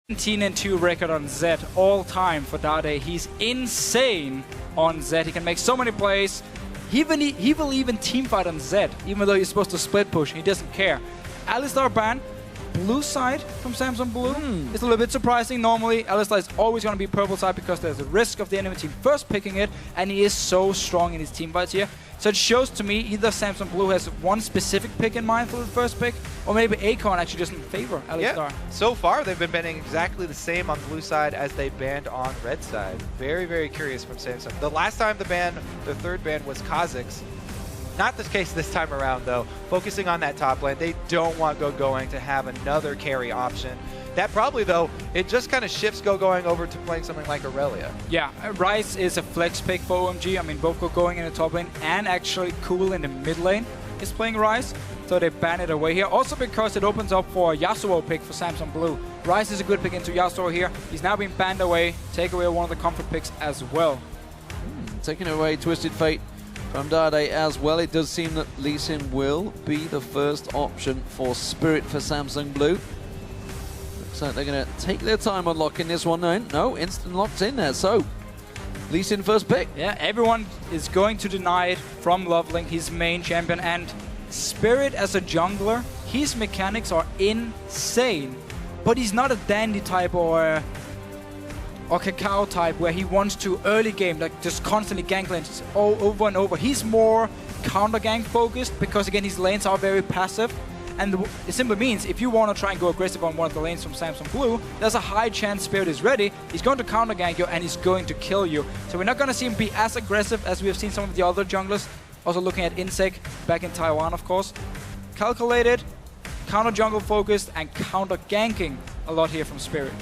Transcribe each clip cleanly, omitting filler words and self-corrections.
17-2 record on Zed all time for Dade. He's insane on Zed. He can make so many plays. He will even teamfight on Zed, even though he's supposed to split push. He doesn't care. Alistar ban, blue side from Samsung Blue. It's a little bit surprising. Normally, Alistar is always going to be purple side because there's a risk of the enemy team first picking it, and he is so strong in his team fights here. So it shows to me either Samsung Blue has one specific pick in mind for the first pick, or maybe Akon actually doesn't favor Alistar. Yeah. So far, they've been banning exactly the same on blue side as they banned on red side. Very, very curious from Samsung. The last time the third ban was Kha'Zix. Not the case this time around, though. Focusing on that top lane, they don't want Go-Going to have another carry option. That probably, though, it just kind of shifts Go-Going over to playing something like Aurelia. Yeah, Ryze is a flex pick for OMG. I mean, both Go-Going in the top lane and actually Cool in the mid lane is playing Ryze. So they ban it away here. Also because it opens up for a Yasuo pick for Samsung Blue. Ryze is a good pick into Yasuo here. He's now being banned away. Take away one of the comfort picks as well. Taking away Twisted Fate from Dade as well. It does seem that Lee Sin will be the first option for Spirit for Samsung Blue. Looks like they're going to take their time unlocking this one. No, instant locked in there. So, Lee Sin first pick. Yeah, everyone is going to deny it from Loveling, his main champion. And Spirit as a jungler, his mechanics are insane. But he's not a Dandy type or Cacao type where he wants to early game, like just constantly gank lanes over and over. He's more counter gank focused because again his lanes are very passive, and it simply means if you want to try and go aggressive on one of the lanes from Samsung Blue, there's a high chance Spirit is ready. He's going to counter gank you and he's going to kill you. So we're not going to see him be as aggressive as we have seen some of the other junglers. Also looking at Insec back in Taiwan, of course. Calculated, counter jungle focused, and counter ganking a lot here from Spirit.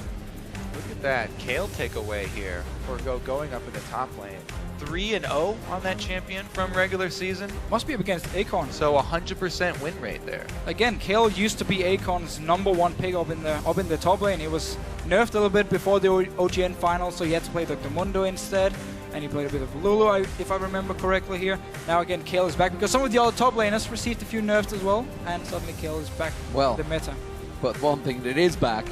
Look at that Kale takeaway here for going up in the top lane. 3-0 on that champion from regular season. Must be up against Akon. So 100% win rate there. Again, Kale used to be Akon's #1 pick up in the top lane. He was nerfed a little bit before the OGN finals, so he had to play Dr. Mundo instead. And he played a bit of Lulu, if I remember correctly here. Now again, Kale is back because some of the other top laners received a few nerfs as well, and suddenly Kale is back in the meta. But one thing that is back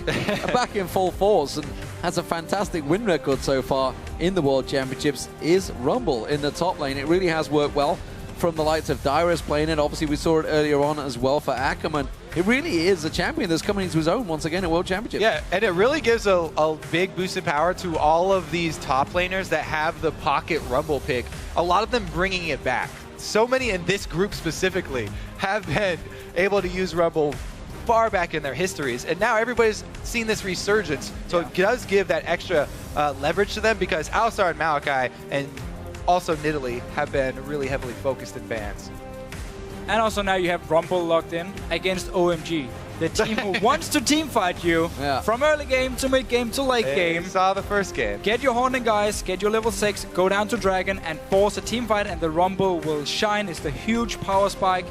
in full force and has a fantastic win record so far in the World Championships is Rumble in the top lane. It really has worked well from the likes of Dyrus playing it. Obviously, we saw it earlier on as well for Ackerman. It really is a champion that's coming into his own once again at World Championships. Yeah, and it really gives a big boost in power to all of these top laners that have the pocket Rumble pick. A lot of them bringing it back. So many in this group specifically have been able to use Rumble far back in their histories, and now everybody's seen this resurgence, so it does give that extra leverage to them because Alistar and Maokai and also Nidalee have been really heavily focused in bans. And also now you have Rumble locked in against OMG, the team who wants to teamfight you from early game to mid game to late game. Saw the first game. Get your Haunting guys, get your level 6, go down to Dragon and force a teamfight, and the Rumble will shine. It's the huge power spike.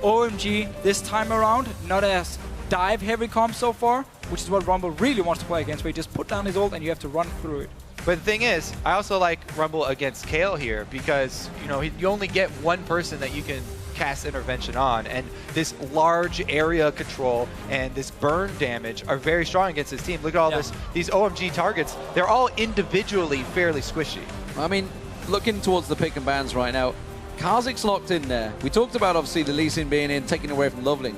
OMG this time around, not as dive heavy comp so far, which is what Rumble really wants to play against, where you just put down his ult and you have to run through it. But the thing is, I also like Rumble against Kale here because, you know, you only get one person that you can cast intervention on, and this large area control and this burn damage are very strong against his team. Look at all these OMG targets. They're all individually fairly squishy. I mean, looking towards the pick and bans right now, Kha'Zix locked in there. We talked about obviously the Lee Sin being in, taking away from Loveling.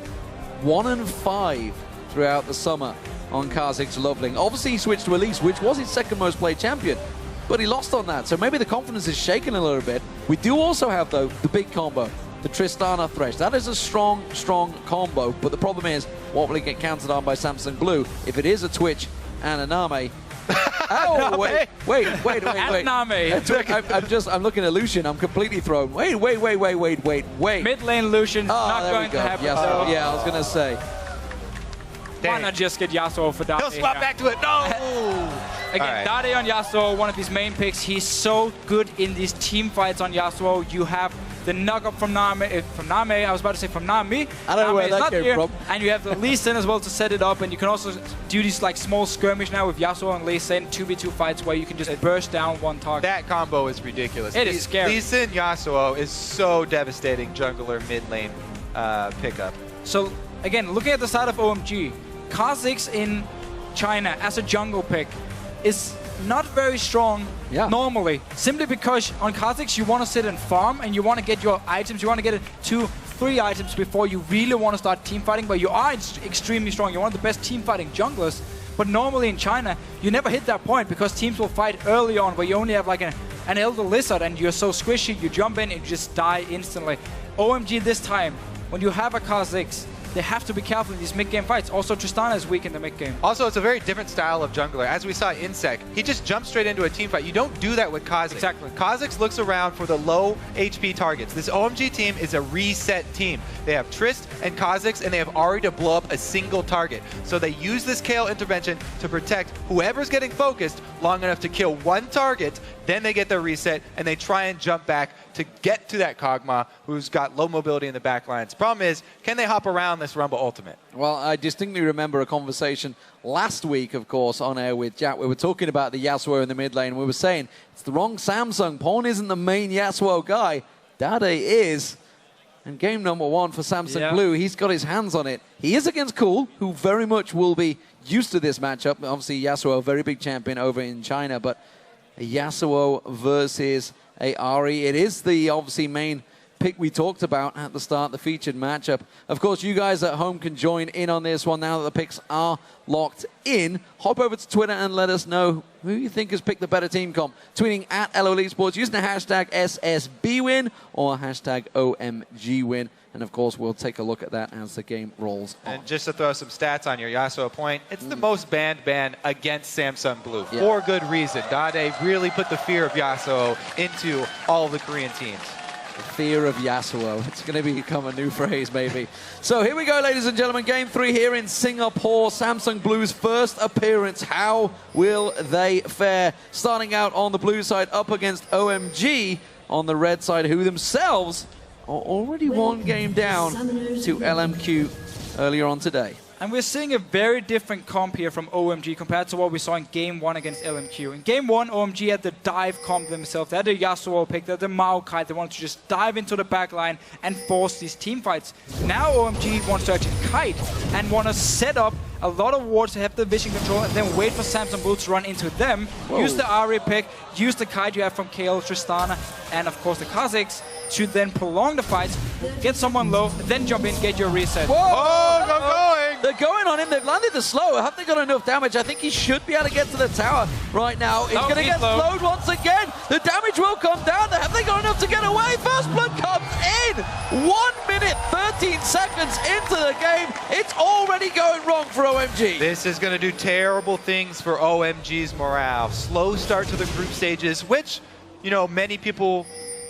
1-5 throughout the summer on Kha'Zix Loveling. Obviously he switched to Elise, which was his second most played champion, but he lost on that, so maybe the confidence is shaken a little bit. We do also have, though, the big combo, the Tristana Thresh. That is a strong combo, but the problem is, what will it get countered on by Samsung Blue? If it is a Twitch and a Name. Oh, wait. I'm looking at Lucian. I'm completely thrown. Wait. Mid lane Lucian's not going to happen. Yes, yeah, I was going to say. Why not just get Yasuo for Dade? He'll swap back to it. No! Again, Dade on Yasuo, one of his main picks. He's so good in these team fights on Yasuo. You have the knock-up from Nami. I was about to say from Nami. I don't know where that came from. And you have the Lee Sin as well to set it up. And you can also do these like small skirmish now with Yasuo and Lee Sin, 2v2 fights where you can just burst down one target. That combo is ridiculous. It is scary. Lee Sin Yasuo is so devastating jungler mid lane pickup. So again, looking at the side of OMG, Kha'Zix in China as a jungle pick is not very strong normally. Simply because on Kha'Zix you want to sit and farm and you want to get your items. You want to get 2-3 items before you really want to start team fighting. But you are extremely strong. You're one of the best team fighting junglers. But normally in China, you never hit that point because teams will fight early on where you only have like an Elder Lizard and you're so squishy, you jump in and you just die instantly. OMG this time, when you have a Kha'Zix, they have to be careful in these mid-game fights. Also, Tristana is weak in the mid-game. Also, it's a very different style of jungler. As we saw Insec, he just jumps straight into a team fight. You don't do that with Kha'Zix. Exactly. Kha'Zix looks around for the low HP targets. This OMG team is a reset team. They have Trist and Kha'Zix, and they have Ahri to blow up a single target. So they use this Kayle intervention to protect whoever's getting focused long enough to kill one target. Then they get their reset, and they try and jump back to get to that Kog'Maw, who's got low mobility in the back lines. Problem is, can they hop around this Rumble Ultimate? Well, I distinctly remember a conversation last week, of course, on air with Jack. We were talking about the Yasuo in the mid lane. We were saying, it's the wrong Samsung. Pawn isn't the main Yasuo guy. Dade is. And game number 1 for Samsung Blue, he's got his hands on it. He is against Cool, who very much will be used to this matchup. Obviously, Yasuo, a very big champion over in China, but a Yasuo versus a Ahri. It is the obviously main pick we talked about at the start, the featured matchup. Of course, you guys at home can join in on this one now that the picks are locked in. Hop over to Twitter and let us know who you think has picked the better team comp. Tweeting at LOL Esports using the hashtag SSBWin or hashtag OMGWin. And of course, we'll take a look at that as the game rolls on. And just to throw some stats on your Yasuo point, it's the most banned ban against Samsung Blue for good reason. Dade really put the fear of Yasuo into all of the Korean teams. The fear of Yasuo. It's going to become a new phrase, maybe. So here we go, ladies and gentlemen. Game 3 here in Singapore. Samsung Blue's first appearance. How will they fare? Starting out on the blue side, up against OMG on the red side, who themselves are already one game down to LMQ earlier on today. And we're seeing a very different comp here from OMG compared to what we saw in Game 1 against LMQ. In Game 1, OMG had the dive comp themselves. They had the Yasuo pick, they had the Maokai. They wanted to just dive into the back line and force these team fights. Now OMG wants to actually kite and want to set up a lot of wards to have the vision control and then wait for Samsung Blue to run into them. Whoa. Use the Ahri pick, use the kite you have from Kayle, Tristana, and of course the Kha'Zix to then prolong the fights, get someone low, then jump in, get your reset. Whoa! Oh, I'm going! They're going on him. They've landed the slow. Have they got enough damage? I think he should be able to get to the tower right now. He's going to get slowed once again. The damage will come down. Have they got enough to get away? First blood comes in. 1 minute, 13 seconds into the game. It's already going wrong for OMG. This is going to do terrible things for OMG's morale. Slow start to the group stages, which, you know, many people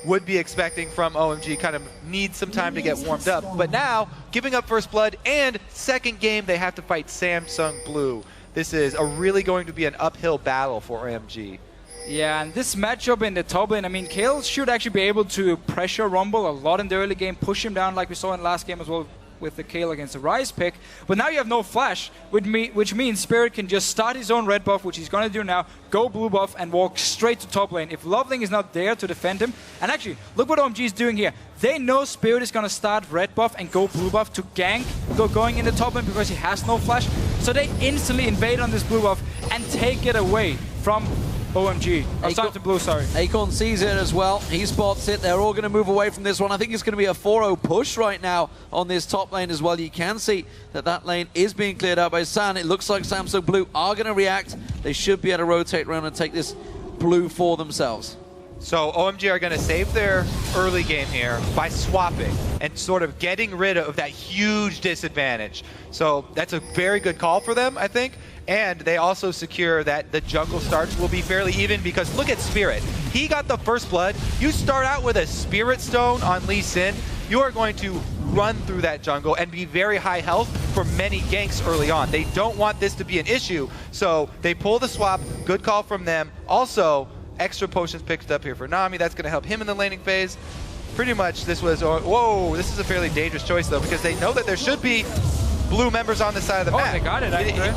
would be expecting from OMG, kind of need some time to get warmed up. But now, giving up first blood and second game, they have to fight Samsung Blue. This is really going to be an uphill battle for OMG. Yeah, and this matchup in the top lane, I mean, Kayle should actually be able to pressure Rumble a lot in the early game, push him down like we saw in the last game as well with the Kayle against the Ryze pick. But now you have no flash, which means Spirit can just start his own red buff, which he's going to do now, go blue buff, and walk straight to top lane. If Loveling is not there to defend him, and actually, look what OMG is doing here. They know Spirit is going to start red buff and go blue buff to gank, going in the top lane because he has no flash. So they instantly invade on this blue buff and take it away from OMG. Samsung Blue, sorry. Acorn sees it as well. He spots it. They're all going to move away from this one. I think it's going to be a 4-0 push right now on this top lane as well. You can see that that lane is being cleared out by San. It looks like Samsung Blue are going to react. They should be able to rotate around and take this blue for themselves. So OMG are going to save their early game here by swapping and sort of getting rid of that huge disadvantage. So that's a very good call for them, I think. And they also secure that the jungle starts will be fairly even because look at Spirit. He got the first blood. You start out with a Spirit Stone on Lee Sin. You are going to run through that jungle and be very high health for many ganks early on. They don't want this to be an issue. So they pull the swap. Good call from them. Also, extra potions picked up here for Nami. That's going to help him in the laning phase. Pretty much this was, whoa, this is a fairly dangerous choice though because they know that there should be blue members on the side of the map. Oh, they got it, actually.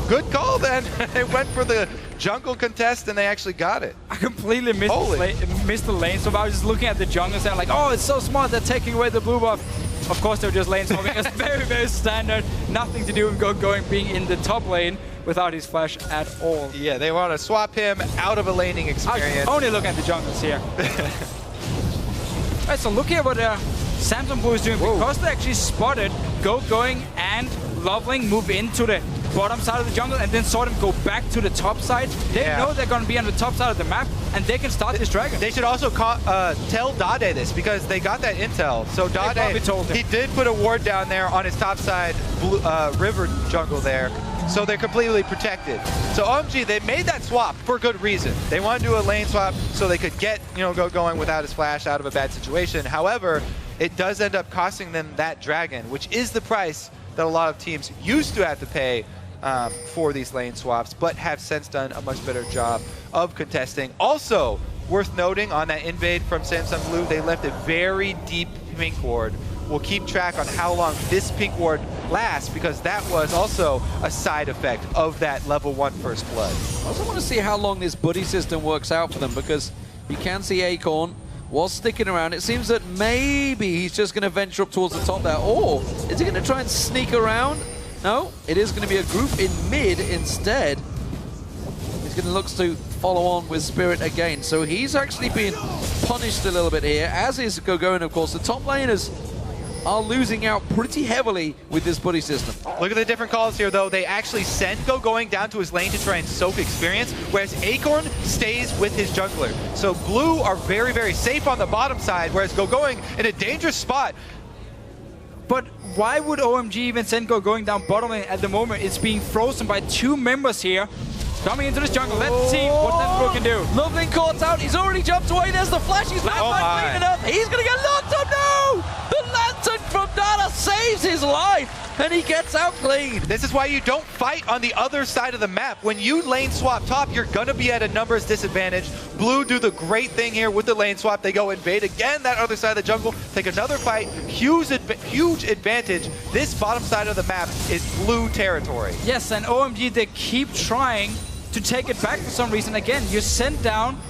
Good call then. They went for the jungle contest and they actually got it. I completely missed the lane, so I was just looking at the jungle and like, oh, it's so smart, they're taking away the blue buff. Of course, they're just lane swapping. It's very, very standard. Nothing to do with going being in the top lane. without his flash at all. Yeah, they want to swap him out of a laning experience. Only look at the jungles here. Alright, so look here what Samsung Blue is doing. Whoa. Because they actually spotted Going and Loveling move into the bottom side of the jungle and then saw them go back to the top side. They know they're going to be on the top side of the map and they can start this dragon. They should also tell Dade this because they got that intel. So Dade, told him. he did put a ward down there on his top side river jungle there. So they're completely protected. So OMG, they made that swap for good reason. They want to do a lane swap so they could get, Going without his flash out of a bad situation. However, it does end up costing them that dragon, which is the price that a lot of teams used to have to pay for these lane swaps, but have since done a much better job of contesting. Also, worth noting on that invade from Samsung Blue, they left a very deep pink ward. We'll keep track on how long this pink ward lasts because that was also a side effect of that level 1 first blood. I also want to see how long this buddy system works out for them because you can see Acorn was sticking around. It seems that maybe he's just going to venture up towards the top there. Or is he going to try and sneak around? No, it is going to be a group in mid instead. He's going to look to follow on with Spirit again. So he's actually being punished a little bit here, as is Gogoin, of course. The top laners are losing out pretty heavily with this buddy system. Look at the different calls here, though. They actually send Going down to his lane to try and soak experience, whereas Acorn stays with his jungler. So Blue are very, very safe on the bottom side, whereas Going in a dangerous spot. But why would OMG even send Going down bottom lane at the moment? It's being frozen by 2 members here. Coming into this jungle, let's see what that Blue can do. Loveling caught out, he's already jumped away, there's the flash, he's not quite clean enough. He's gonna get locked up, no! The lantern from Dada saves his life, and he gets out clean. This is why you don't fight on the other side of the map. When you lane swap top, you're gonna be at a numbers disadvantage. Blue do the great thing here with the lane swap. They go invade again that other side of the jungle, take another fight, huge advantage. This bottom side of the map is Blue territory. Yes, and OMG, they keep trying to take it back for some reason. Again, you're sent down,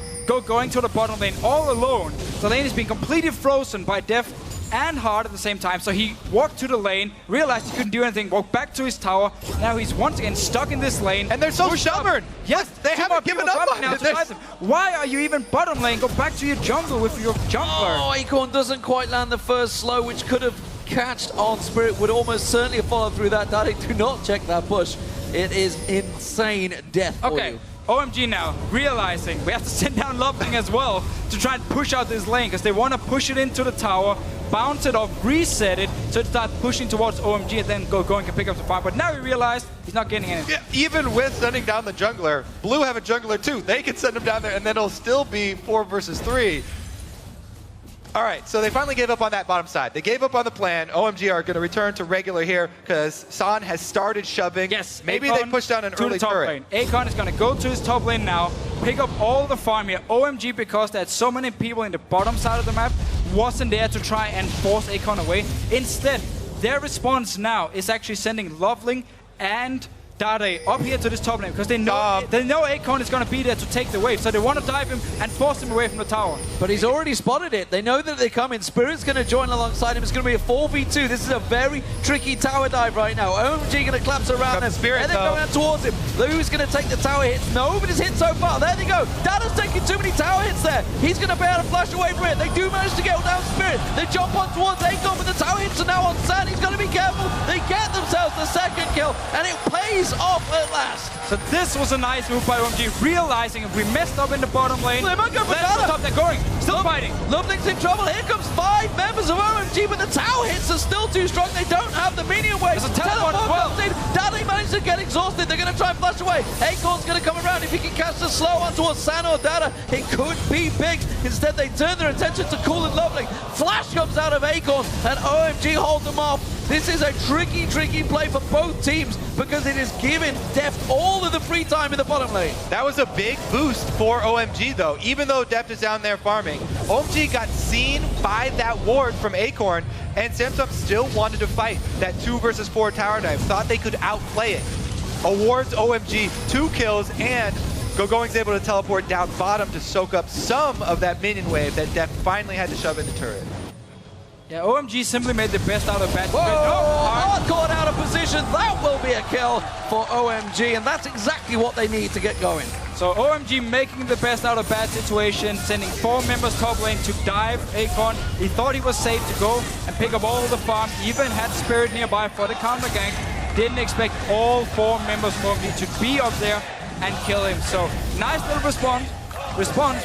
going to the bottom lane all alone. The lane is being completely frozen by Def and Hard at the same time. So he walked to the lane, realized he couldn't do anything, walked back to his tower. Now he's once again stuck in this lane. And they're so stubborn. Yes, they haven't given up on it. Why are you even bottom lane? Go back to your jungle with your jungler. Oh, Acorn doesn't quite land the first slow, which could have catched on. Spirit would almost certainly have followed through that. Daddy, do not check that push. It is insane death for you. OMG now realizing we have to send down Loveling as well to try and push out this lane because they want to push it into the tower, bounce it off, reset it, so it starts pushing towards OMG and then Going can pick up the fight. But now he realized he's not getting anything. Yeah, even with sending down the jungler, Blue have a jungler too. They can send him down there and then it'll still be 4 versus 3. All right, so they finally gave up on that bottom side. They gave up on the plan. OMG are going to return to regular here because San has started shoving. Yes, maybe Akon they pushed down an early turret. Lane. Akon is going to go to his top lane now, pick up all the farm here. OMG, because they had so many people in the bottom side of the map, wasn't there to try and force Akon away. Instead, their response now is actually sending Loveling and Dade up here to this top lane because they know Akon is going to be there to take the wave, so they want to dive him and force him away from the tower. But he's already spotted it. They know that they come in. Spirit's going to join alongside him. It's going to be a 4v2. This is a very tricky tower dive right now. OMG going to collapse around them. Spirit, and they're going towards him. Lou's going to take the tower hits. Nobody's hit so far. There they go. Dada's taking too many tower hits there. He's going to be able to flash away from it. They do manage to get down Spirit. They jump on towards Akon, but the tower hits are now on San. He's going to be careful. They get themselves the second kill, and it pays off at last. So this was a nice move by OMG, realizing if we messed up in the bottom lane, they might go for let's stop. They're going. Still fighting. Loveling's in trouble. Here comes 5 members of OMG, but the tower hits are still too strong. They don't have the minion wave. There's a teleport as well. Daddy managed to get exhausted. They're going to try and flash away. Acorn's going to come around. If he can catch the slow on towards San or Dada, it could be big. Instead, they turn their attention to Cool and Loveling. Flash comes out of Acorn, and OMG holds them off. This is a tricky, tricky play for both teams because it is giving Deft all of the free time in the bottom lane. That was a big boost for OMG, though. Even though Deft is down there farming, OMG got seen by that ward from Acorn, and Samsung still wanted to fight that 2 versus 4 tower dive. Thought they could outplay it. Awards OMG 2 kills, and Gogoing's able to teleport down bottom to soak up some of that minion wave that Deft finally had to shove in the turret. Yeah, OMG simply made the best out of bad. Whoa! Hard caught out of position. That will be a kill for OMG, and that's exactly what they need to get going. So OMG making the best out of bad situation, sending 4 members top lane to dive Akon. He thought he was safe to go and pick up all the farm, even had Spirit nearby for the counter gank. Didn't expect all 4 members from OMG to be up there and kill him. So nice little response.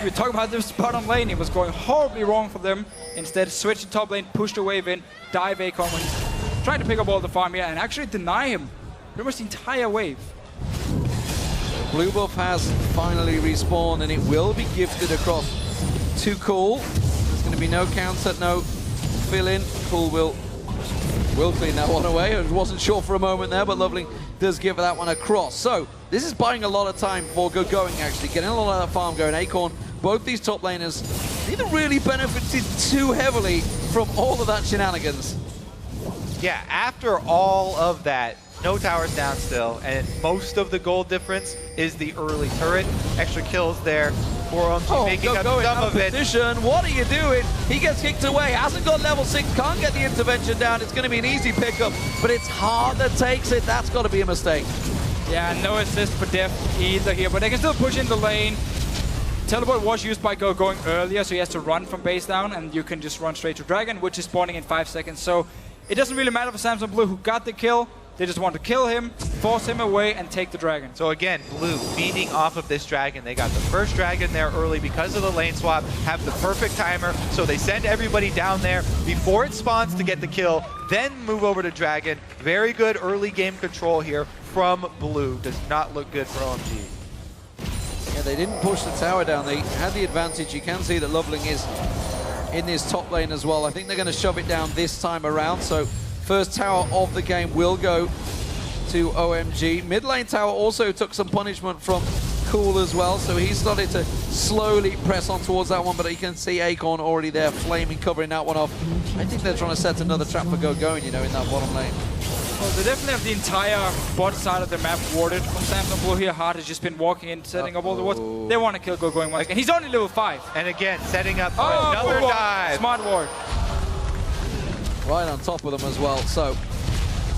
We talk about this bottom lane. It was going horribly wrong for them. Instead, switch to top lane, push the wave in, dive Akon when he's trying to pick up all the farm here and actually deny him pretty much the entire wave. Blue buff has finally respawned, and it will be gifted across to Cool. There's going to be no counter, no fill-in. Cool will clean that one away. I wasn't sure for a moment there, but Loveling does give that one across. So this is buying a lot of time for going, actually. Getting a lot of that farm going. Acorn, both these top laners, neither really benefited too heavily from all of that shenanigans. Yeah, after all of that, no towers down still, and most of the gold difference is the early turret. Extra kills there for OMG, making up some of it. Position. What are you doing? He gets kicked away, hasn't got level 6, can't get the intervention down. It's going to be an easy pickup, but it's Hard that takes it. That's got to be a mistake. Yeah, no assist for Def either here, but they can still push in the lane. Teleport was used by going earlier, so he has to run from base down, and you can just run straight to Dragon, which is spawning in 5 seconds. So it doesn't really matter for Samsung Blue, who got the kill. They just want to kill him, force him away, and take the Dragon. So again, Blue feeding off of this Dragon. They got the first Dragon there early because of the lane swap, have the perfect timer, so they send everybody down there before it spawns to get the kill, then move over to Dragon. Very good early game control here from Blue. Does not look good for OMG. Yeah, they didn't push the tower down. They had the advantage. You can see that Loveling is in this top lane as well. I think they're going to shove it down this time around, so first tower of the game will go to OMG. Mid lane tower also took some punishment from Cool as well, so he started to slowly press on towards that one, but you can see Acorn already there, flaming, covering that one off. I think they're trying to set another trap for going, you know, in that bottom lane. Well, they definitely have the entire bot side of the map warded from Samsung Blue here. Hard has just been walking in, setting up all the wards. They want to kill going once again. He's only level 5. And again, setting up for another dive. Smart ward. Right on top of them as well. So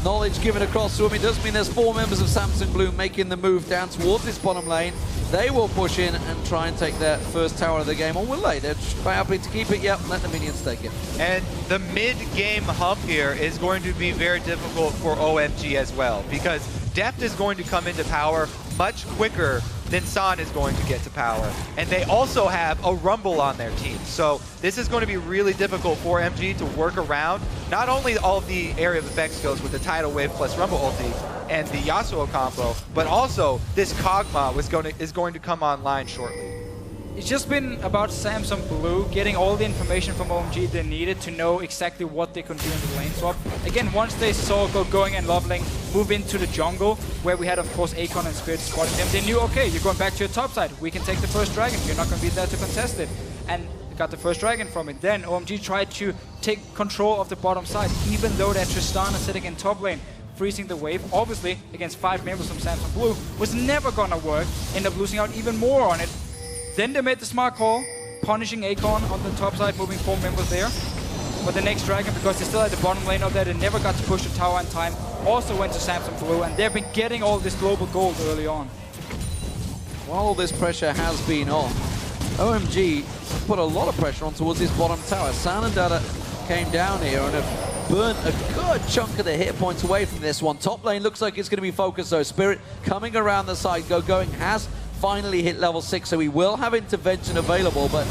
knowledge given across to him. It does mean there's 4 members of Samsung Blue making the move down towards this bottom lane. They will push in and try and take their first tower of the game, or will they? They're quite happy to keep it. Yep, let the minions take it. And the mid-game hump here is going to be very difficult for OMG as well, because Deft is going to come into power much quicker than San is going to get to power. And they also have a Rumble on their team. So this is going to be really difficult for MG to work around not only all of the area of effect skills with the Tidal Wave plus Rumble ulti and the Yasuo combo, but also this Kog'Maw is going to come online shortly. It's just been about Samsung Blue getting all the information from OMG they needed to know exactly what they could do in the lane swap. Again, once they saw going and Loveling move into the jungle, where we had, of course, Akon and Spirit spotting them, they knew, okay, you're going back to your top side. We can take the first Dragon. You're not going to be there to contest it. And got the first Dragon from it. Then OMG tried to take control of the bottom side, even though that Tristana sitting in top lane, freezing the wave, obviously, against 5 members from Samsung Blue, was never going to work. End up losing out even more on it. Then they made the smart call, punishing Akon on the top side, moving 4 members there. But the next Dragon, because they still had the bottom lane up there, they never got to push the tower in time, also went to Samsung Blue, and they've been getting all this global gold early on. While all this pressure has been on, OMG put a lot of pressure on towards this bottom tower. San and Dada came down here and have burnt a good chunk of the hit points away from this one. Top lane looks like it's going to be focused though. Spirit coming around the side, going has finally hit level 6, so he will have intervention available, but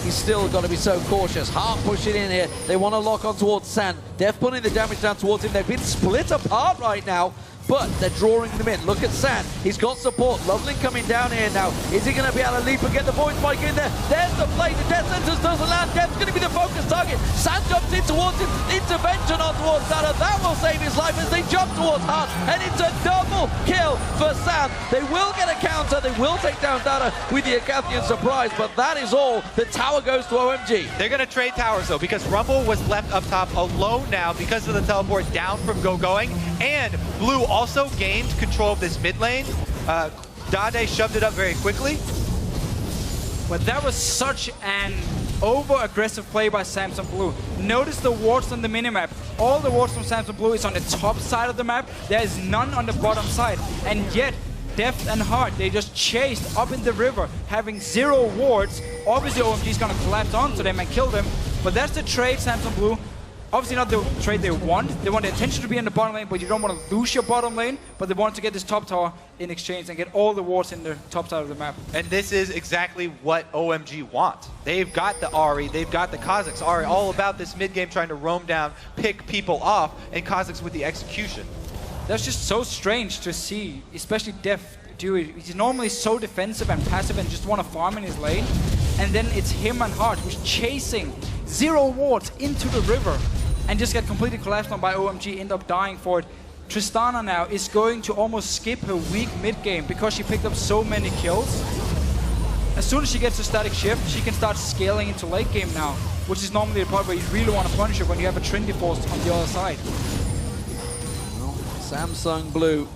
he's still got to be so cautious. Hard pushing in here. They want to lock on towards San. Def putting the damage down towards him. They've been split apart right now, but they're drawing them in. Look at San. He's got support. Loveling coming down here now. Is he going to be able to leap and get the void spike in there? There's the play. The Death Sentence doesn't land. Def's going to be the focus target. San jumps in towards him. Intervention on towards Dada. That will save his life as they jump towards Hart. And it's a double kill for San. They will get a counter. They will take down Dada with the Acathian surprise, but that is all. The tower goes to OMG. They're going to trade towers though, because Rumble was left up top alone now because of the teleport down from going, and Blue also gained control of this mid lane. Dade shoved it up very quickly. But that was such an over-aggressive play by Samsung Blue. Notice the wards on the minimap. All the wards from Samsung Blue is on the top side of the map. There is none on the bottom side. And yet, Deft and Hard, they just chased up in the river, having 0 wards. Obviously, OMG is going to collapse onto them and kill them. But that's the trade, Samsung Blue. Obviously not the trade they want. They want the attention to be in the bottom lane, but you don't want to lose your bottom lane. But they want to get this top tower in exchange and get all the wards in the top side of the map. And this is exactly what OMG wants. They've got the Ahri, they've got the Kha'Zix Ahri, all about this mid-game trying to roam down, pick people off, and Kha'Zix with the execution. That's just so strange to see, especially Def do it. He's normally so defensive and passive and just want to farm in his lane. And then it's him and Hart who's chasing 0 wards into the river and just get completely collapsed on by OMG, end up dying for it. Tristana now is going to almost skip her weak mid-game because she picked up so many kills. As soon as she gets a static shift, she can start scaling into late game now, which is normally the part where you really want to punish her when you have a Trinity Force on the other side. Well, Samsung Blue,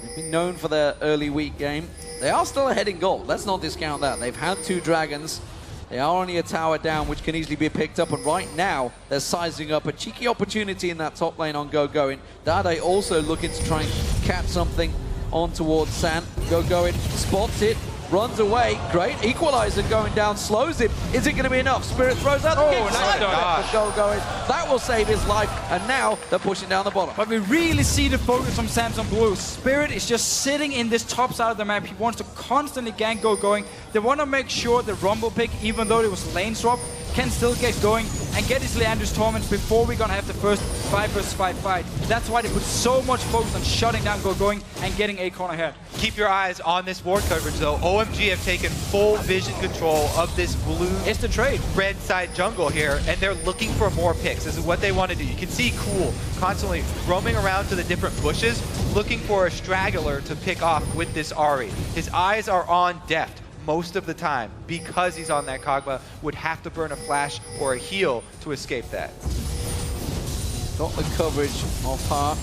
they've been known for their early weak game. They are still ahead in gold. Let's not discount that. They've had 2 dragons. They are only a tower down, which can easily be picked up. And right now, they're sizing up a cheeky opportunity in that top lane on Go-Going. Dade also looking to try and catch something on towards San. Go-Going spots it, runs away. Great equalizer going down, slows him. Is it going to be enough? Spirit throws out the kick. Nice. Go-Going. That will save his life. And now they're pushing down the bottom. But we really see the focus from Samsung Blue. Spirit is just sitting in this top side of the map. He wants to constantly gank Go-Going. They want to make sure the Rumble pick, even though it was lane swap, can still get going and get his Leander's Torment before we're going to have the first 5 versus 5 fight. That's why they put so much focus on shutting down Go-Going and getting Acorn ahead. Keep your eyes on this ward coverage though. OMG have taken full vision control of this blue It's the trade. red side jungle here, and they're looking for more picks. This is what they want to do. You can see Cool constantly roaming around to the different bushes, looking for a straggler to pick off with this Ahri. His eyes are on Deft most of the time because he's on that Kog'Maw, would have to burn a flash or a heal to escape that. Got the coverage of Hart.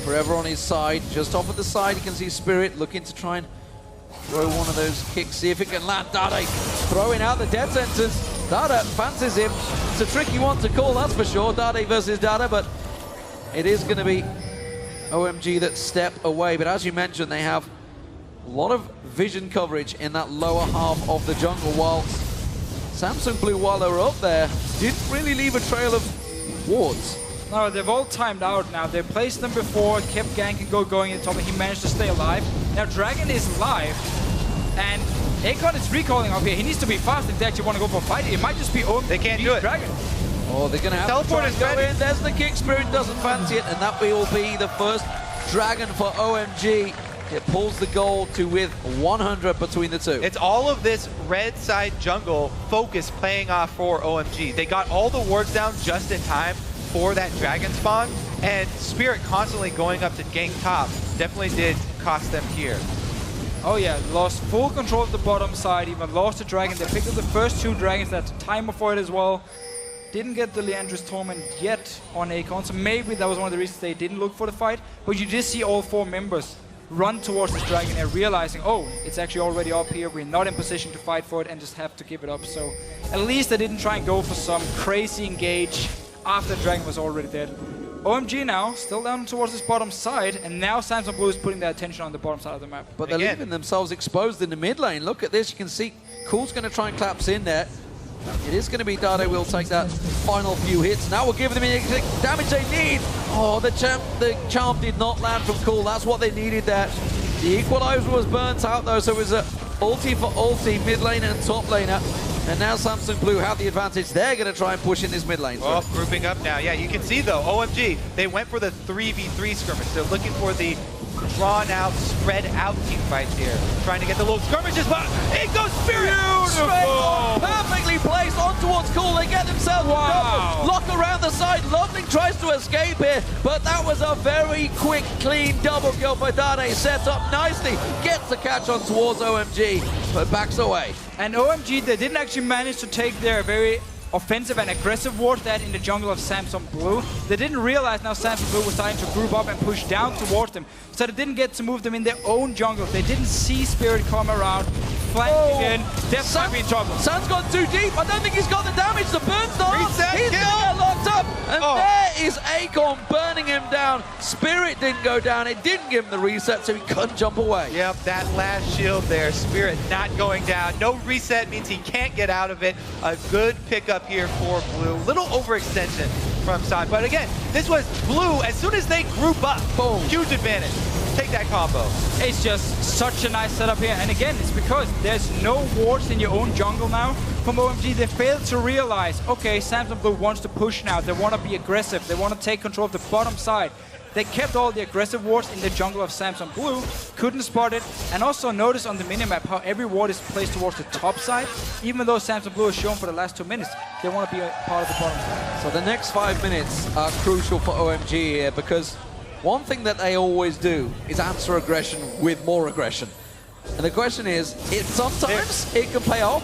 Forever on his side. Just off at the side, you can see Spirit looking to try and throw one of those kicks, see if it can land. Dade throwing out the death sentence. Dade fancies him. It's a tricky one to call, that's for sure. Dade versus Dade, but it is going to be OMG that step away. But as you mentioned, they have a lot of vision coverage in that lower half of the jungle, whilst Samsung Blue, while they were up there, didn't really leave a trail of wards. No, they've all timed out now. They placed them before, kept ganking Go-Going in the top, and he managed to stay alive. Now Dragon is live, and Acorn is recalling up here. He needs to be fast if they actually want to go for a fight. It might just be OMG. They can't do it. Dragon. Oh, they're going to have Teleport to is try and go ready. in. There's the kick. Spirit doesn't fancy it, and that will be the first Dragon for OMG. It pulls the goal to with 100 between the two. It's all of this red side jungle focus playing off for OMG. They got all the wards down just in time for that dragon spawn, and Spirit constantly going up to gank top definitely did cost them here. Oh yeah, lost full control of the bottom side, even lost the dragon. They picked up the first 2 dragons, that's a timer for it as well. Didn't get the Leander's Torment yet on Acorn, so maybe that was one of the reasons they didn't look for the fight. But you did see all 4 members run towards this dragon and realizing, oh, it's actually already up here, we're not in position to fight for it and just have to give it up. So at least they didn't try and go for some crazy engage after the dragon was already dead. OMG now, still down towards this bottom side, and now Samsung Blue is putting their attention on the bottom side of the map. But they're leaving themselves exposed in the mid lane. Look at this, you can see Cool's going to try and collapse in there. It is going to be Dade will take that final few hits. Now we'll give them the damage they need. Oh, the charm did not land from Cool. That's what they needed there. The equalizer was burnt out though, so it was a ulti for ulti, mid lane and top laner. And now Samsung Blue have the advantage. They're going to try and push in this mid lane. Oh, grouping up now. Yeah, you can see though, OMG, they went for the 3v3 skirmish. They're looking for the drawn out, spread out team fights here. Trying to get the little skirmishes, but it goes Spirit! Straight on, perfectly placed on towards Cool. They get themselves double. Lock around the side. Loveling tries to escape here, but that was a very quick, clean double kill for Dade. Set up nicely. Gets the catch on towards OMG, but backs away. And OMG, they didn't actually manage to take their very offensive and aggressive ward that in the jungle of Samsung Blue. They didn't realize now Samsung Blue was starting to group up and push down towards them. So they didn't get to move them in their own jungle. They didn't see Spirit come around, flanking in. Def might be in trouble. Sam's gone too deep. I don't think he's got the damage. The burn's not. Reset, He's kill. gonna get locked up. And there is Acorn burning him down. Spirit didn't go down. It didn't give him the reset, so he couldn't jump away. Yep, that last shield there, Spirit not going down. No reset means he can't get out of it. A good pickup here for Blue. Little overextension from San. But again, this was Blue. As soon as they group up, boom, huge advantage. Take that combo. It's just such a nice setup here. And again, it's because there's no wards in your own jungle now. From OMG, they failed to realize, okay, Samsung Blue wants to push now. They want to be aggressive. They want to take control of the bottom side. They kept all the aggressive wards in the jungle of Samsung Blue, couldn't spot it, and also notice on the minimap how every ward is placed towards the top side. Even though Samsung Blue is shown for the last 2 minutes, they want to be a part of the bottom side. So the next 5 minutes are crucial for OMG here, because one thing that they always do is answer aggression with more aggression. And the question is, sometimes it can pay off,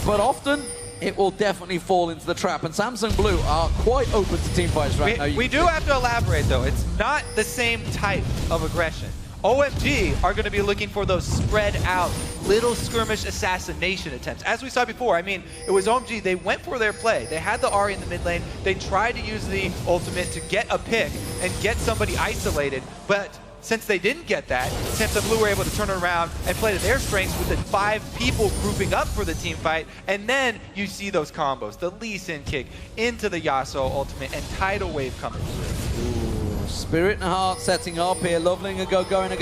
but often it will definitely fall into the trap. And Samsung Blue are quite open to team fights right now. We do have to elaborate, though. It's not the same type of aggression. OMG are going to be looking for those spread out, little skirmish assassination attempts. As we saw before, I mean, it was OMG, they went for their play. They had the Ahri in the mid lane. They tried to use the ultimate to get a pick and get somebody isolated, but since they didn't get that, Samsung Blue were able to turn it around and play to their strengths with the 5 people grouping up for the team fight. And then you see those combos, the Lee Sin kick into the Yasuo ultimate and tidal wave coming through. Spirit and Heart setting up here. Loveling and going are going to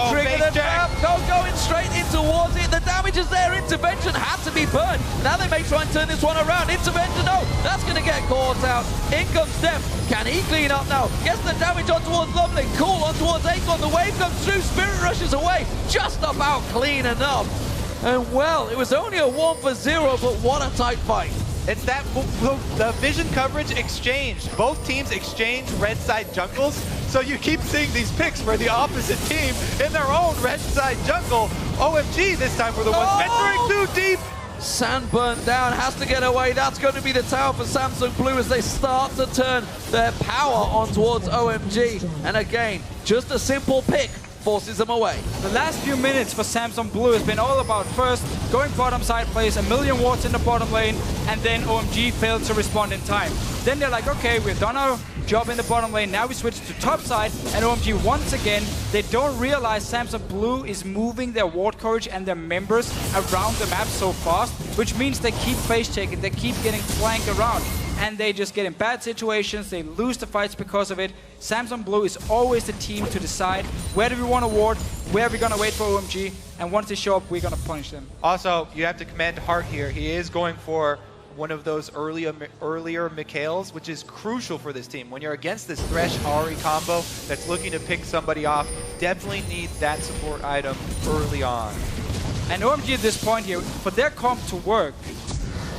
trigger the trap. Going straight in towards it. The damage is there. Intervention had to be burned. Now they may try and turn this one around. Intervention, no. That's going to get caught out. In comes Def. Can he clean up now? Gets the damage on towards Loveling. Cool on towards Acorn. The wave comes through. Spirit rushes away. Just about clean enough. And well, it was only a 1-for-0, but what a tight fight. It's that the vision coverage exchange. Both teams exchange red side jungles, so you keep seeing these picks for the opposite team in their own red side jungle. OMG this time were the ones venturing too deep. Sand burnt down, has to get away. That's going to be the tower for Samsung Blue as they start to turn their power on towards OMG. And again, just a simple pick forces them away. The last few minutes for Samsung Blue has been all about first going bottom side, plays a million wards in the bottom lane, and then OMG failed to respond in time. Then they're like, okay, we've done our job in the bottom lane, now we switch to top side, and OMG once again, they don't realize Samsung Blue is moving their ward courage and their members around the map so fast, which means they keep face checking, they keep getting flanked around, and they just get in bad situations, they lose the fights because of it. Samsung Blue is always the team to decide where do we want to ward, where are we going to wait for OMG, and once they show up, we're going to punish them. Also, you have to commend Hart here. He is going for one of those earlier Mikhails, which is crucial for this team. When you're against this Thresh Ahri combo that's looking to pick somebody off, definitely need that support item early on. And OMG at this point here, for their comp to work,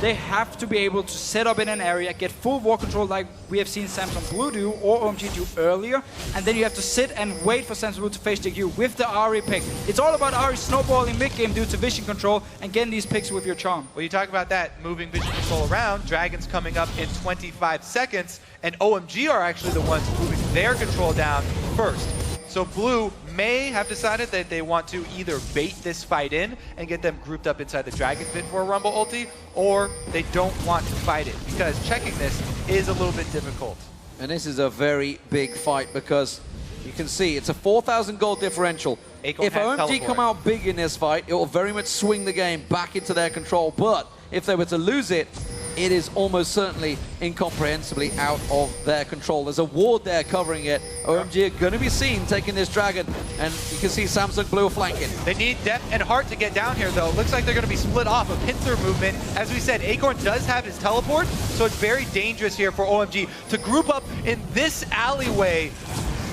they have to be able to set up in an area, get full ward control like we have seen Samsung Blue do or OMG do earlier, and then you have to sit and wait for Samsung Blue to face check you with the Ahri pick. It's all about Ahri snowballing mid-game due to vision control and getting these picks with your charm. Well, you talk about that, moving vision control around, Dragon's coming up in 25 seconds, and OMG are actually the ones moving their control down first. So Blue may have decided that they want to either bait this fight in and get them grouped up inside the Dragon Pit for a Rumble ulti, or they don't want to fight it, because checking this is a little bit difficult. And this is a very big fight because you can see it's a 4,000 gold differential. Acorn if has OMG teleport. come out big in this fight, it will very much swing the game back into their control. But if they were to lose it, it is almost certainly incomprehensibly out of their control. There's a ward there covering it. OMG are going to be seen taking this dragon, and you can see Samsung Blue flanking. They need Def and Heart to get down here, though. Looks like they're going to be split off. A pincer movement. As we said, Acorn does have his teleport, so it's very dangerous here for OMG to group up in this alleyway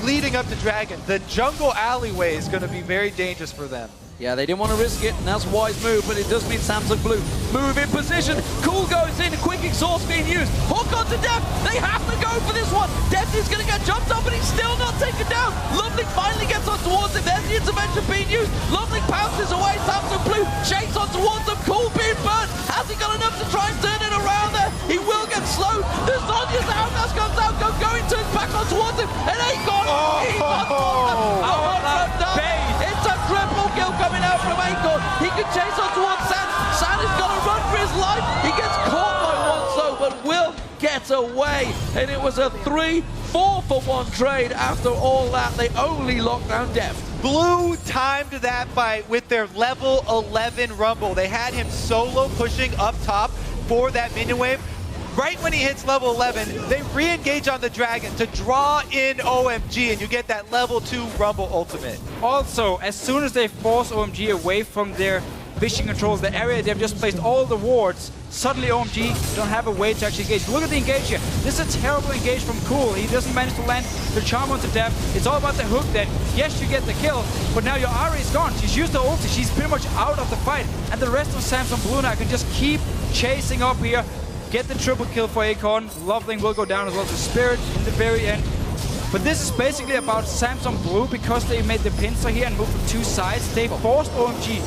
leading up to Dragon. The jungle alleyway is going to be very dangerous for them. Yeah, they didn't want to risk it, and that's a wise move, but it does mean Samsung Blue move in position. Cool goes in, quick exhaust being used. Hook onto Def. They have to go for this one. Def is going to get jumped up, but he's still not taken down. Loveling finally gets on towards him. There's the intervention being used. Loveling pounces away. Samsung Blue chase on towards him. Cool being burnt. Has he got enough to try and turn it around there? He will get slowed. The Sonya's out. That's comes out. Going turns back on towards him. And Acorn, he's on towards him. It's a triple kill coming out from Acorn. He can chase on towards San. San is going to run for his life. He gets caught by Wonso, but will get away. And it was a 3-4-for-1 trade. After all that, they only locked down Deft. Blue timed that fight with their level 11 Rumble. They had him solo pushing up top for that minion wave. Right when he hits level 11, they re-engage on the Dragon to draw in OMG, and you get that level 2 Rumble ultimate. Also, as soon as they force OMG away from their vision controls, the area they've just placed all the wards, suddenly OMG don't have a way to actually engage. Look at the engage here. This is a terrible engage from Cool. He doesn't manage to land the charm onto Def. It's all about the hook that, yes, you get the kill, but now your Ari is gone. She's used the ulti. She's pretty much out of the fight. And the rest of Samsung Blue now can just keep chasing up here. Get the triple kill for Acorn. Loveling will go down as well to Spirit in the very end. But this is basically about Samsung Blue because they made the pincer here and moved from two sides. They forced OMG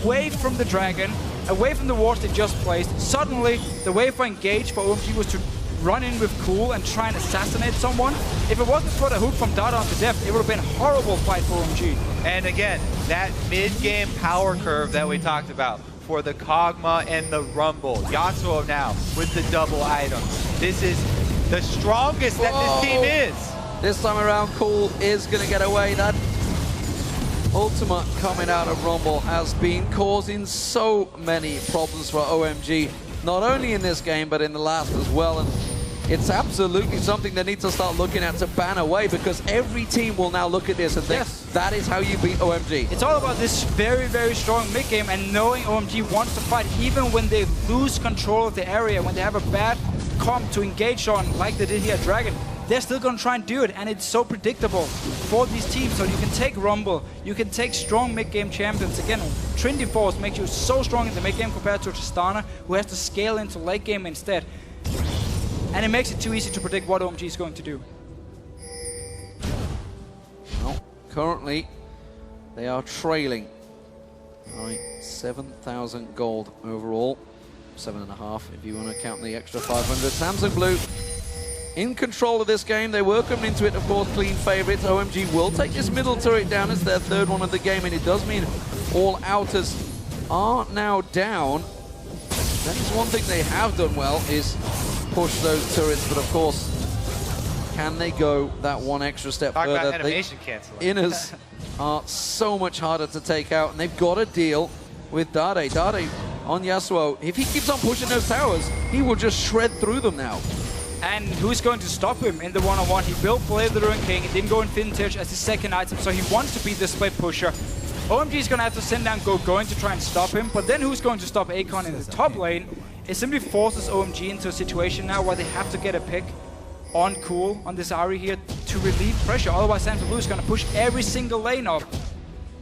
away from the Dragon, away from the wards they just placed. Suddenly, the way for engage for OMG was to run in with Cool and try and assassinate someone. If it wasn't for the hook from Dada onto Deft, it would have been a horrible fight for OMG. And again, that mid-game power curve that we talked about for the Kog'Maw and the Rumble. Yasuo now with the double items. This is the strongest that this team is. This time around, Cool is going to get away. That ultimate coming out of Rumble has been causing so many problems for OMG, not only in this game, but in the last as well. And it's absolutely something they need to start looking at to ban away, because every team will now look at this and think, that is how you beat OMG. It's all about this very, very strong mid game and knowing OMG wants to fight even when they lose control of the area, when they have a bad comp to engage on like they did here at Dragon. They're still going to try and do it, and it's so predictable for these teams. So you can take Rumble, you can take strong mid-game champions. Again, Trinity Force makes you so strong in the mid-game compared to Tristana, who has to scale into late game instead. And it makes it too easy to predict what OMG is going to do. Well, currently, they are trailing. All right, 7,000 gold overall. 7.5 if you want to count the extra 500. Samsung Blue in control of this game. They were coming into it, of course, clean favorites. OMG will take this middle turret down. It's their third one of the game, and it does mean all outers are now down. That is one thing they have done well, is push those turrets, but of course, can they go that one extra step Talk further? about animation canceling. Inners are so much harder to take out, and they've got to deal with Dade. Dade on Yasuo, if he keeps on pushing those towers, he will just shred through them now. And who's going to stop him in the one-on-one? He built Blade of the Ruined King, he didn't go in Vintage as his second item, so he wants to be the split pusher. OMG is going to have to send down going to try and stop him, but then who's going to stop Akon in the top lane? It simply forces OMG into a situation now where they have to get a pick on Cool, on this Ahri here, to relieve pressure. Otherwise, Samsung Blue is going to push every single lane up.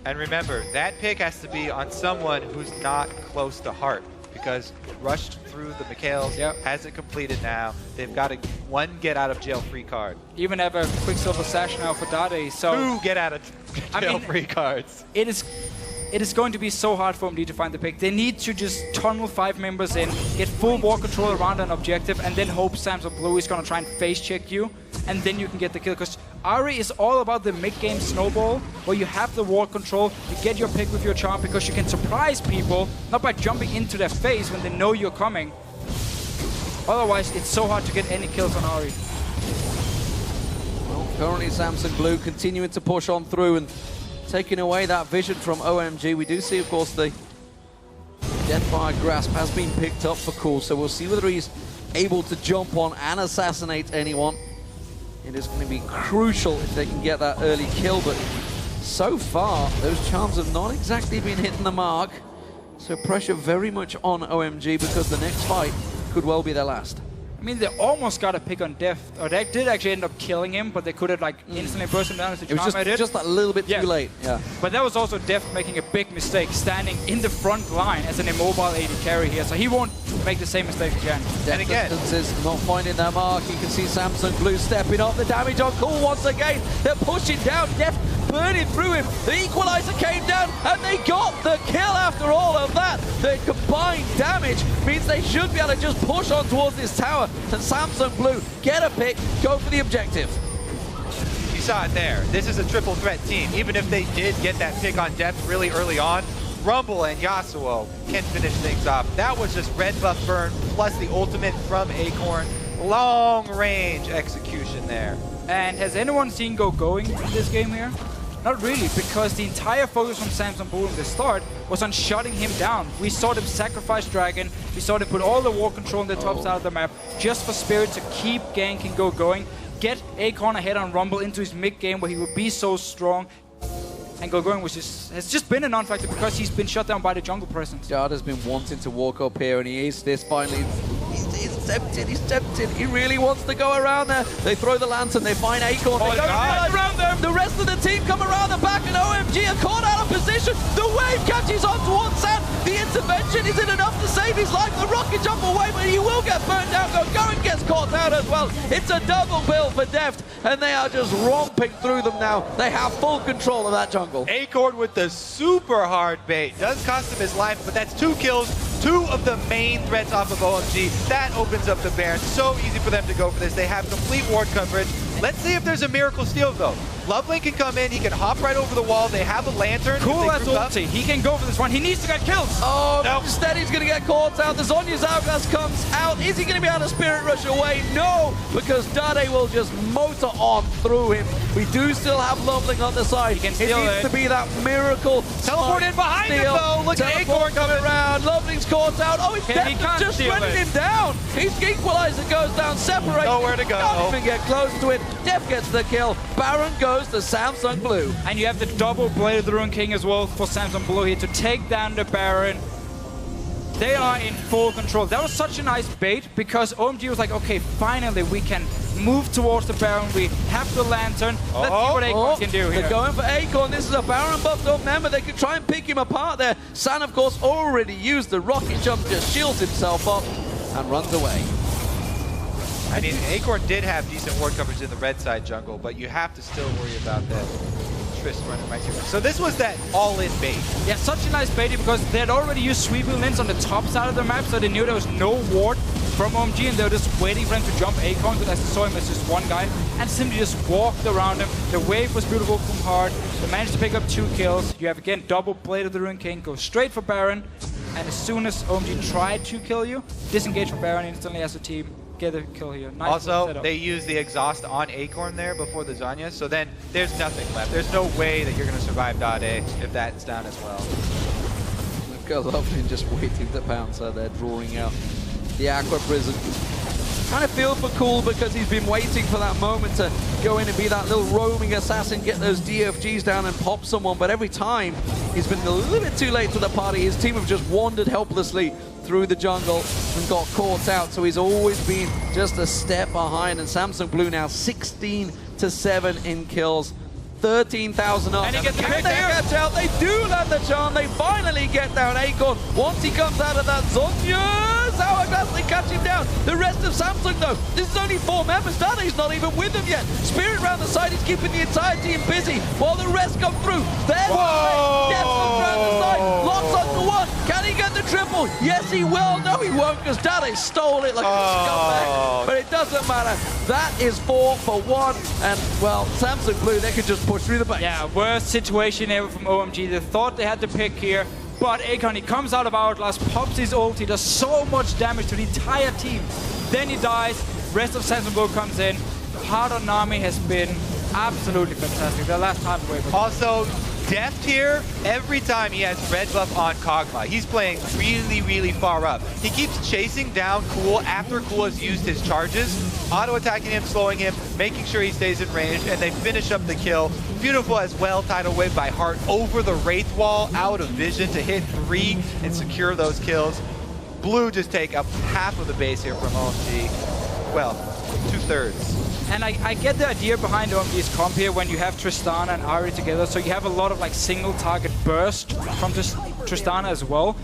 And remember, that pick has to be on someone who's not close to Heart, because rushed through the Mikhails, hasn't completed now. They've got a one get out of jail free card. Even have a Quicksilver Sash now for Dade, so... 2 get out of jail free cards. It is going to be so hard for MD to find the pick. They need to just tunnel 5 members in, get full war control around an objective, and then hope Samsung Blue is going to try and face check you, and then you can get the kill. Because Ahri is all about the mid-game snowball, where you have the ward control, you get your pick with your charm, because you can surprise people, not by jumping into their face when they know you're coming. Otherwise, it's so hard to get any kills on Ahri. Well, currently Samsung Blue continuing to push on through and taking away that vision from OMG. We do see, of course, the Deathfire Grasp has been picked up for Cool, so we'll see whether he's able to jump on and assassinate anyone. It is going to be crucial if they can get that early kill, but so far, those charms have not exactly been hitting the mark. So pressure very much on OMG, because the next fight could well be their last. I mean, they almost got a pick on Deft, or they did actually end up killing him, but they could have like instantly burst him down as a charm. It was just a little bit too late. Yeah. But that was also Deft making a big mistake, standing in the front line as an immobile AD carry here, so he won't make the same mistake again. And again, is not finding their mark. You can see Samsung Blue stepping up. The damage on Cool once again. They're pushing down. Deft burning through him. The equalizer came down, and they got the kill after all of that. The combined damage means they should be able to just push on towards this tower. And Samsung Blue get a pick, go for the objective. You saw it there. This is a triple threat team. Even if they did get that pick on Depth really early on, Rumble and Yasuo can finish things off. That was just red buff burn plus the ultimate from Acorn. Long range execution there. And has anyone seen going in this game here? Not really, because the entire focus from Samsung Blue in the start was on shutting him down. We saw them sacrifice Dragon, we saw them put all the ward control on the top side of the map just for Spirit to keep ganking going, get Acorn ahead on Rumble into his mid game where he would be so strong. And going has just been a non-factor because he's been shut down by the jungle presence. Jard has been wanting to walk up here, and he is this finally. He's tempted. He really wants to go around there. They throw the lantern, they find Acorn, they go around them. The rest of the team come around the back, and OMG are caught out of position. The wave catches on towards Sam. The intervention isn't enough to save his life. The rocket jump away, but he will get burned down. Going gets caught out as well. It's a double bill for Deft, and they are just romping through them now. They have full control of that jungle. Acorn with the super hard bait. Does cost him his life, but that's 2 kills. 2 of the main threats off of OMG. That opens up the Baron. So easy for them to go for this. They have complete ward coverage. Let's see if there's a miracle steal, though. Loveling can come in. He can hop right over the wall. They have a lantern. Cool as ulti. He can go for this one. He needs to get kills. Oh, nope. Instead he's going to get caught out. The Zhonya's Hourglass comes out. Is he going to be able to Spirit Rush away? No, because Dade will just motor on through him. We do still have Loveling on the side. He can steal it. Needs to be that miracle. Teleport in behind him, though. Look at Acorn coming around. Loveling's caught out. Oh, he's just running him down. His Equalizer goes down, separates. Nowhere to go. Can't even get close to it. Def gets the kill. Baron goes to Samsung Blue. And you have the double Blade of the Ruin King as well for Samsung Blue here to take down the Baron. They are in full control. That was such a nice bait because OMG was like, okay, finally we can move towards the Baron. We have the lantern. Let's see what Acorn can do here. They're going for Acorn. This is a Baron buffed up member. They could try and pick him apart there. San, of course, already used the rocket jump, just shields himself up and runs away. I mean, Acorn did have decent ward coverage in the red side jungle, but you have to still worry about that Trist running right through. So this was that all-in bait. Yeah, such a nice bait because they had already used sweeping links on the top side of the map, so they knew there was no ward from OMG, and they were just waiting for him to jump Acorn because I saw him as just one guy, and simply just walked around him. The wave was beautiful from hard. They managed to pick up 2 kills. You have, again, double Blade of the Ruin King, go straight for Baron, and as soon as OMG tried to kill you, disengage from Baron instantly as a team. Get a kill here. Nice also, they use the exhaust on Acorn there before the Zhonya, so then there's nothing left. There's no way that you're going to survive Dade if that's down as well. Look at Loveling just waiting to pounce out there, drawing out the Aqua Prison. Kind of feel for Cool because he's been waiting for that moment to go in and be that little roaming assassin, get those DFGs down and pop someone, but every time he's been a little bit too late to the party. His team have just wandered helplessly through the jungle and got caught out, so he's always been just a step behind. And Samsung Blue now 16-7 in kills, 13,000 up. And he gets the pick they catch out. They do land the charm. They finally get down Acorn. Once he comes out of that Zhonya's Hourglass, they catch him down. The rest of Samsung, though, this is only 4 members. Dade's not even with them yet. Spirit round the side is keeping the entire team busy while the rest come through. There's Def comes round the side, locks onto 1. Can he get the triple? Yes, he will. No, he won't, because Dade stole it like a scumbag. But it doesn't matter. That is 4 for 1. And, well, Samsung Blue, they could just push through the base. Yeah, worst situation ever from OMG. They thought they had the pick here, but Acorn, he comes out of Hourglass, pops his ult, he does so much damage to the entire team. Then he dies, rest of Samsung Blue comes in. Hard on Nami has been absolutely fantastic. The last time away. Also, Deft here, every time he has red buff on Kog'Maw, he's playing really, really far up. He keeps chasing down Cool after Cool has used his charges, auto-attacking him, slowing him, making sure he stays in range, and they finish up the kill. Beautiful as well, tidal wave by Heart over the Wraith Wall, out of vision to hit 3 and secure those kills. Blue just take up half of the base here from OMG. Well, 2/3. And I get the idea behind OMG's comp here when you have Tristana and Ahri together, so you have a lot of like single target burst from Tristana as well.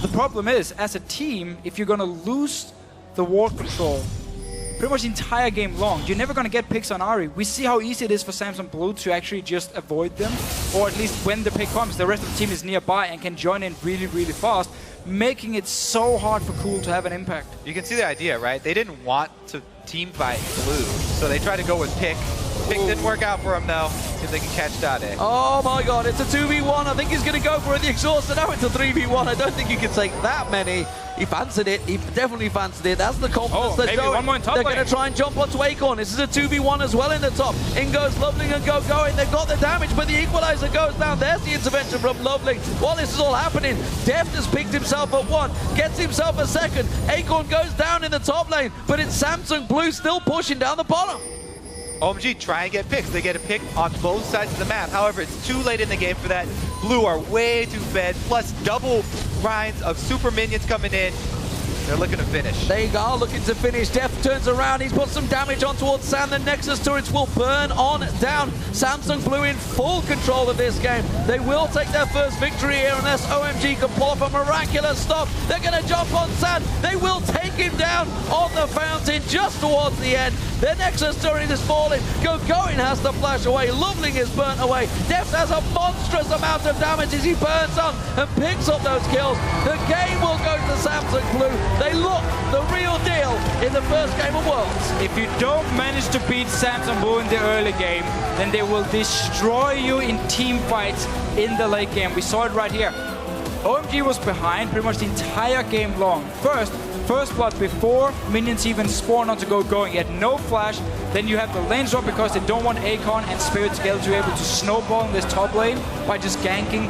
The problem is, as a team, if you're gonna lose the ward control pretty much the entire game long, you're never gonna get picks on Ahri. We see how easy it is for Samsung Blue to actually just avoid them, or at least when the pick comes, the rest of the team is nearby and can join in really, really fast, making it so hard for Cool to have an impact. You can see the idea, right? They didn't want to team fight Blue, so they tried to go with pick Pick didn't work out for him, though. See if they can catch Dade. Oh my god, it's a 2v1. I think he's going to go for the exhaust, and now it's a 3v1. I don't think you can take that many. He fancied it. He definitely fancied it. That's the confidence they're maybe showing. one more in top They're lane. going to try and jump onto Acorn. This is a 2v1 as well in the top. In goes Loveling and going. They've got the damage, but the equalizer goes down. There's the intervention from Loveling. While this is all happening, Deft has picked himself at 1, gets himself a 2nd. Acorn goes down in the top lane, but it's Samsung Blue still pushing down the bottom. OMG try and get picks. They get a pick on both sides of the map. However, it's too late in the game for that. Blue are way too fed, plus double grinds of super minions coming in. They're looking to finish. They are looking to finish. Def turns around. He's put some damage on towards Sam. The Nexus turrets will burn on down. Samsung Blue in full control of this game. They will take their first victory here unless OMG can pull off a miraculous stop. They're going to jump on Sam. They will take him down on the fountain just towards the end. The Nexus turret is falling. Going has to flash away. Loveling is burnt away. Deft has a monstrous amount of damage as he burns on and picks up those kills. The game will go to Samsung Blue. They look the real deal in the first game of Worlds. If you don't manage to beat Samsung Blue in the early game, then they will destroy you in team fights in the late game. We saw it right here. OMG was behind pretty much the entire game long. First blood before minions even spawn on to going. He had no flash. Then you have the lane swap because they don't want Acorn and Spirit together to be able to snowball in this top lane by just ganking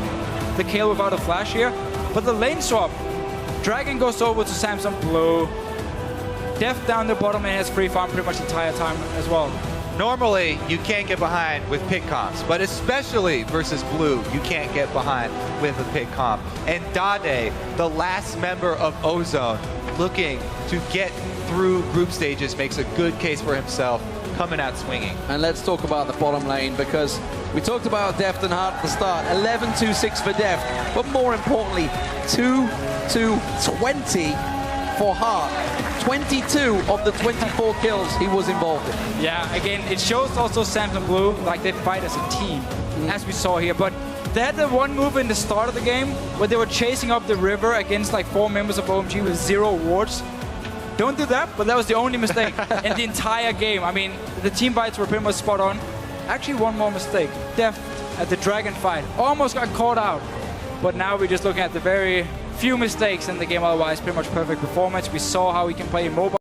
the kill without a flash here. But the lane swap, Dragon goes over to Samsung Blue. Def down the bottom and has free farm pretty much the entire time as well. Normally, you can't get behind with pick comps, but especially versus Blue, you can't get behind with a pick comp. And Dade, the last member of Ozone, looking to get through group stages, makes a good case for himself, coming out swinging. And let's talk about the bottom lane, because we talked about Deft and Hart at the start. 11-2-6 for Deft, but more importantly, 2-20 for Hart. 22 of the 24 kills he was involved in. Yeah, again, it shows also Samsung Blue, like they fight as a team, as we saw here. But they had the one move in the start of the game where they were chasing up the river against like 4 members of OMG with 0 wards. Don't do that, but that was the only mistake in the entire game. I mean, the team fights were pretty much spot on. Actually, one more mistake. Deft at the Dragon fight almost got caught out. But now we're just looking at the very few mistakes in the game. Otherwise, pretty much perfect performance. We saw how he can play mobile.